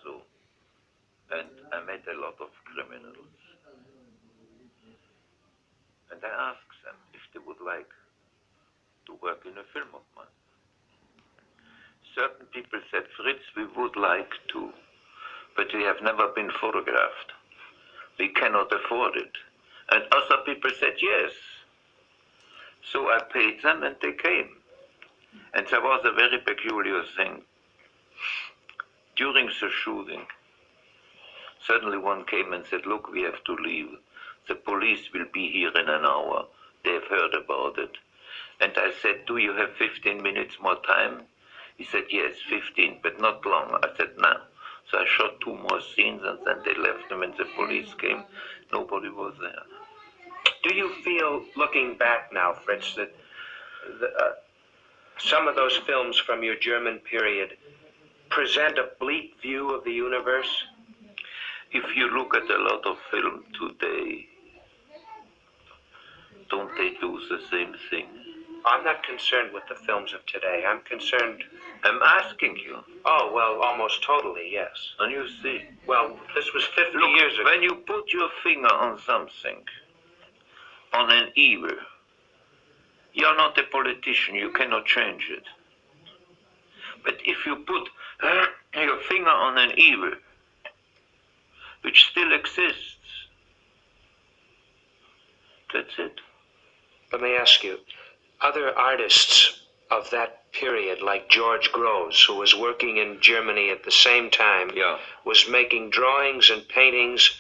So, and I met a lot of criminals. And I asked them if they would like to work in a film of mine. Certain people said, Fritz, we would like to, but we have never been photographed. We cannot afford it. And other people said yes. So I paid them and they came. And there was a very peculiar thing. During the shooting, suddenly one came and said, look, we have to leave. The police will be here in an hour. They've heard about it. And I said, do you have 15 minutes more time? He said, yes, 15, but not long. I said, no. So I shot 2 more scenes and then they left them and the police came. Nobody was there. Do you feel, looking back now, Fritz, that some of those films from your German period present a bleak view of the universe? If you look at a lot of film today, don't they do the same thing? I'm not concerned with the films of today. I'm asking you. Oh, well, almost totally, yes. And you see. Well, this was 50 Look, years ago. when you put your finger on something, on an evil, you're not a politician, you cannot change it. But if you put your finger on an evil, which still exists, that's it. Let me ask you, other artists of that period, like George Groves, who was working in Germany at the same time, was making drawings and paintings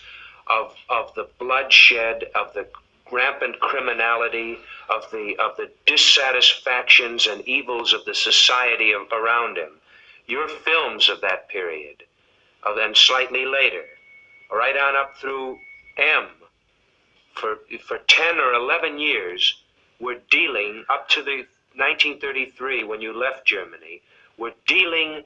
of the bloodshed, of the rampant criminality, of the dissatisfactions and evils of the society around him. Your films of that period, and slightly later, right on up through M, for 10 or 11 years, were dealing, up to the 1933 when you left Germany, were dealing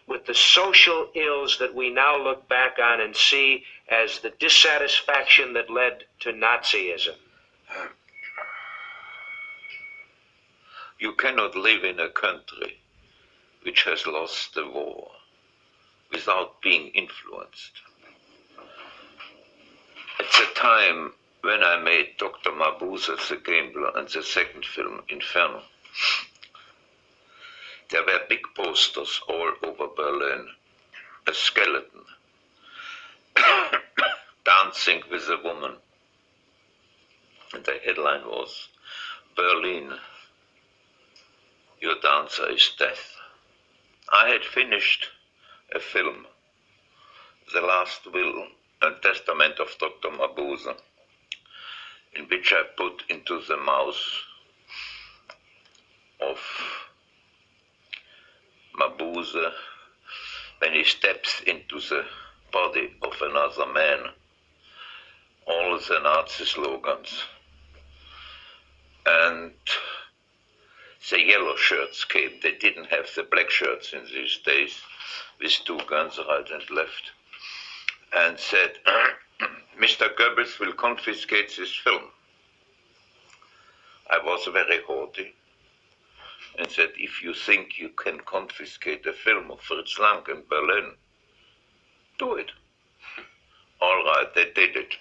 with the social ills that we now look back on and see as the dissatisfaction that led to Nazism. You cannot live in a country which has lost the war without being influenced. At the time when I made Dr. Mabuse the Gambler and the second film, Inferno, there were big posters all over Berlin. A skeleton dancing with a woman. And the headline was, Berlin, your dancer is death. I had finished a film, The Last Will and Testament of Dr. Mabuse, in which I put into the mouth of Mabuse, when he steps into the body of another man, all the Nazi slogans. And the yellow shirts came. They didn't have the black shirts in these days, with 2 guns right and left, and said, Mr. Goebbels will confiscate this film. I was very haughty and said, if you think you can confiscate a film of Fritz Lang in Berlin, do it. All right, they did it.